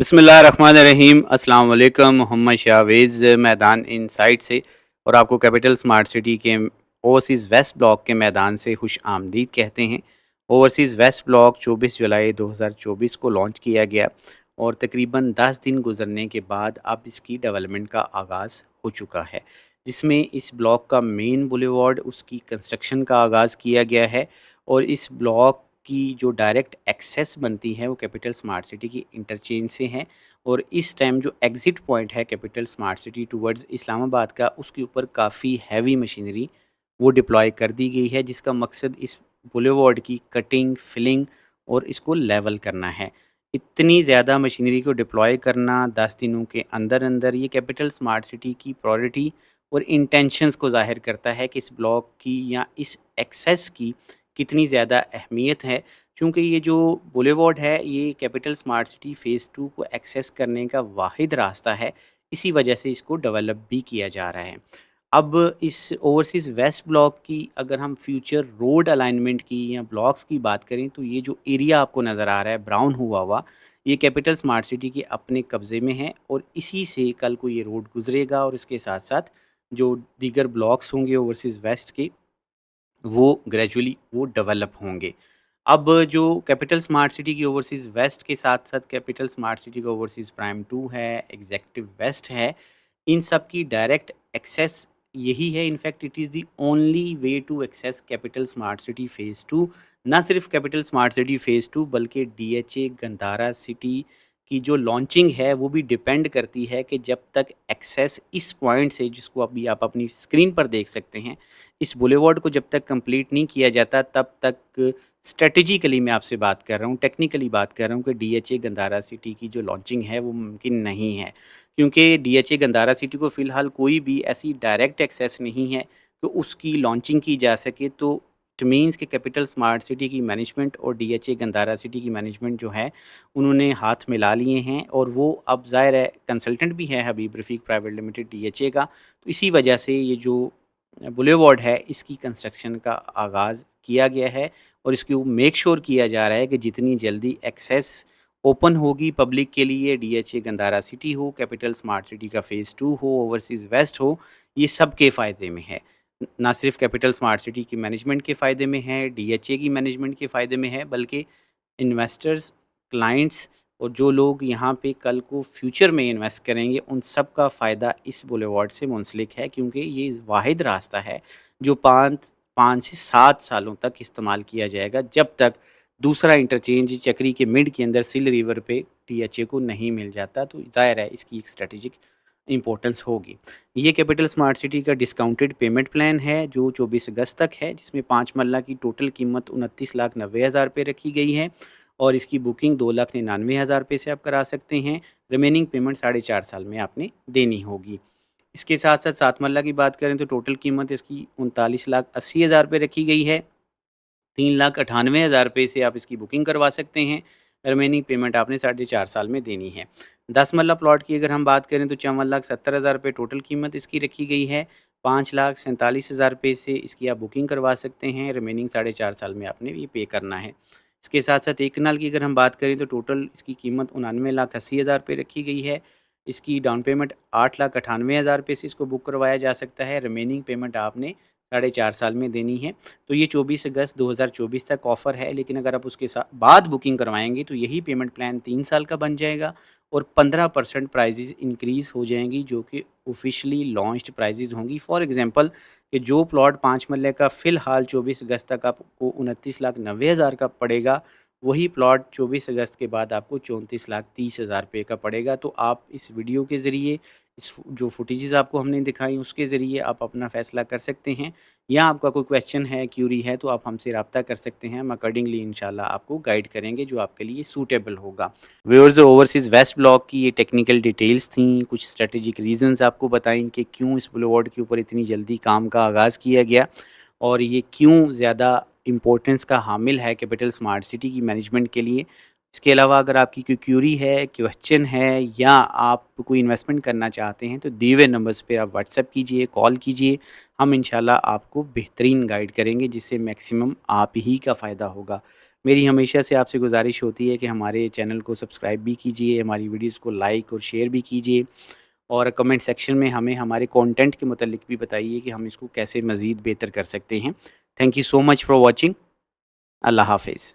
बिस्मिल्लाहिर्रहमानिर्रहीम अस्सलाम वालेकुम। मोहम्मद शाहवेज़ मैदान इनसाइट से और आपको कैपिटल स्मार्ट सिटी के ओवरसीज़ वेस्ट ब्लॉक के मैदान से खुश आमदीद कहते हैं। ओवरसीज़ वेस्ट ब्लॉक 24 जुलाई 2024 को लॉन्च किया गया और तकरीबन 10 दिन गुजरने के बाद अब इसकी डेवलपमेंट का आगाज़ हो चुका है, जिसमें इस ब्लॉक का मेन बुलेवार्ड उसकी कंस्ट्रक्शन का आगाज़ किया गया है और इस ब्लॉक की जो डायरेक्ट एक्सेस बनती है वो कैपिटल स्मार्ट सिटी की इंटरचेंज से है और इस टाइम जो एग्ज़िट पॉइंट है capital smart city towards Islamabad का, उसके ऊपर काफ़ी हैवी मशीनरी वो डिप्लॉय कर दी गई है, जिसका मकसद इस बुलेवार्ड की कटिंग, फिलिंग और इसको लेवल करना है। इतनी ज़्यादा मशीनरी को डिप्लॉय करना 10 दिनों के अंदर-अंदर ये कैपिटल स्मार्ट सिटी की प्रायोरिटी और इंटेंशंस को ज़ाहिर करता है कि इस ब्लॉक की या इस एक्सेस की कितनी ज़्यादा अहमियत है। चूँकि ये जो बुलेवार्ड है ये कैपिटल स्मार्ट सिटी फ़ेज़ 2 को एक्सेस करने का वाहिद रास्ता है, इसी वजह से इसको डेवलप भी किया जा रहा है। अब इस ओवरसीज़ वेस्ट ब्लॉक की अगर हम फ्यूचर रोड अलाइनमेंट की या ब्लॉक्स की बात करें, तो ये जो एरिया आपको नज़र आ रहा है ब्राउन हुआ हुआ, ये कैपिटल स्मार्ट सिटी के अपने कब्ज़े में है और इसी से कल को ये रोड गुज़रेगा और इसके साथ-साथ जो दीगर ब्लॉक्स होंगे ओवरसीज़ वेस्ट के, वो ग्रेजुअली वो डेवलप होंगे। अब जो कैपिटल स्मार्ट सिटी की ओवरसीज़ वेस्ट के साथ-साथ कैपिटल स्मार्ट सिटी का ओवरसीज़ प्राइम 2 है, एग्ज़ेक्टिव वेस्ट है, इन सब की डायरेक्ट एक्सेस यही है। In fact it is the only way to access capital smart city phase 2। ना सिर्फ कैपिटल स्मार्ट सिटी फ़ेज़ 2 बल्कि डीएचए गंधारा सिटी की जो लॉन्चिंग है वो भी डिपेंड करती है कि जब तक एक्सेस इस पॉइंट से, जिसको अभी आप अपनी स्क्रीन पर देख सकते हैं, इस बुलेवार्ड को जब तक कंप्लीट नहीं किया जाता तब तक स्ट्रैटेजिकली मैं आपसे बात कर रहा हूँ, टेक्निकली बात कर रहा हूँ कि डीएचए गंधारा सिटी की जो लॉन्चिंग है वो मुमकिन नहीं है। क्योंकि डीएचए गंधारा सिटी को फ़िलहाल कोई भी ऐसी डायरेक्ट एक्सेस नहीं है कि उसकी लॉन्चिंग की जा सके। तो इट मीन्स कि कैपिटल स्मार्ट सिटी की मैनेजमेंट और डीएचए गंधारा सिटी की मैनेजमेंट जो है, उन्होंने हाथ मिला लिए हैं और वो अब ज़ाहिर है कंसल्टेंट भी है हबीब रफ़ीक प्राइवेट लिमिटेड डीएचए का। तो इसी वजह से ये जो बुलेवार्ड है इसकी कंस्ट्रक्शन का आगाज़ किया गया है और इसको मेक श्योर किया जा रहा है कि जितनी जल्दी एक्सेस ओपन होगी पब्लिक के लिए, डीएचए गंधारा सिटी हो, कैपिटल स्मार्ट सिटी का फ़ेज़ 2 हो, ओवरसीज़ वेस्ट हो, ये सबके फ़ायदे में है। ना सिर्फ कैपिटल स्मार्ट सिटी की मैनेजमेंट के फ़ायदे में है, डीएचए की मैनेजमेंट के फ़ायदे में है, बल्कि इन्वेस्टर्स, क्लाइंट्स और जो लोग यहाँ पे कल को फ्यूचर में इन्वेस्ट करेंगे, उन सब का फ़ायदा इस बुलेवार्ड से मुंसलिक है, क्योंकि ये वाहिद रास्ता है जो 5 से 7 सालों तक इस्तेमाल किया जाएगा, जब तक दूसरा इंटरचेंज चक्री के मिड के अंदर सिल रिवर पे टीएचए को नहीं मिल जाता। तो ज़ाहिर है इसकी एक स्ट्रैटेजिक इम्पोर्टेंस होगी। ये कैपिटल स्मार्ट सिटी का डिस्काउंटेड पेमेंट प्लान है जो 24 अगस्त तक है, जिसमें 5 मरला की टोटल कीमत 29,90,000 रुपये रखी गई है और इसकी बुकिंग 2,99,000 रुपये से आप करा सकते हैं। रिमेनिंग पेमेंट साढ़े 4 साल में आपने देनी होगी। इसके साथ-साथ 7 मरला की बात करें तो टोटल कीमत इसकी 39,80,000 रुपये रखी गई है। 3,98,000 रुपये से आप इसकी बुकिंग करवा सकते हैं। रिमेनिंग पेमेंट आपने साढ़े 4 साल में देनी है। 10 मरला प्लॉट की अगर हम बात करें तो 54,70,000 रुपये टोटल कीमत इसकी रखी गई है। 5,47,000 रुपये से इसकी आप बुकिंग करवा सकते हैं। रिमेनिंग साढ़े 4 साल में आपने ये पे करना है। इसके साथ-साथ 1 कनाल की अगर हम बात करें तो टोटल इसकी कीमत 99,80,000 रुपये रखी गई है। इसकी डाउन पेमेंट 8,98,000 रुपये से इसको बुक करवाया जा सकता है। रिमेनिंग पेमेंट आपने साढ़े 4 साल में देनी है। तो ये 24 अगस्त 2024 तक ऑफ़र है, लेकिन अगर आप उसके बाद बुकिंग करवाएँगे तो यही पेमेंट प्लान 3 साल का बन जाएगा और 15% प्राइसेज़ इंक्रीज़ हो जाएँगी, जो कि ऑफ़िशियली लॉन्च्ड प्राइसेज़ होंगी। फॉर एग्ज़ाम्पल कि जो प्लॉट 5 मरले का फ़िलहाल 24 अगस्त तक आपको 29,90,000 का पड़ेगा, वही प्लॉट 24 अगस्त के बाद आपको 34,30,000 रुपये का पड़ेगा। तो आप इस वीडियो के ज़रिए, इस जो फुटेजेज़ आपको हमने दिखाई उसके ज़रिए आप अपना फ़ैसला कर सकते हैं, या आपका कोई क्वेश्चन है, क्यूरी है, तो आप हमसे राब्ता कर सकते हैं। हम अकॉर्डिंगली इंशाल्लाह आपको गाइड करेंगे जो आपके लिए सूटेबल होगा। व्यूअर्स, ओवरसीज़ वेस्ट ब्लॉक की ये टेक्निकल डिटेल्स थी, कुछ स्ट्रैटेजिक रीज़न्स आपको बताएँ कि क्यों इस बुलेवार्ड के ऊपर इतनी जल्दी काम का आगाज़ किया गया और ये क्यों ज़्यादा इम्पोर्टेंस का हामिल है कैपिटल स्मार्ट सिटी की मैनेजमेंट के लिए। इसके अलावा अगर आपकी कोई क्यूरी है, क्वेश्चन है या आप कोई इन्वेस्टमेंट करना चाहते हैं, तो दिए हुए नंबर्स पे आप व्हाट्सएप कीजिए, कॉल कीजिए। हम इंशाल्लाह आपको बेहतरीन गाइड करेंगे जिससे मैक्सिमम आप ही का फ़ायदा होगा। मेरी हमेशा से आपसे गुज़ारिश होती है कि हमारे चैनल को सब्सक्राइब भी कीजिए, हमारी वीडियोज़ को लाइक और शेयर भी कीजिए और कमेंट सेक्शन में हमें हमारे कंटेंट के मुतालिक भी बताइए कि हम इसको कैसे मज़ीद बेहतर कर सकते हैं। Thank you so much for watching. अल्लाह हाफ़िज़।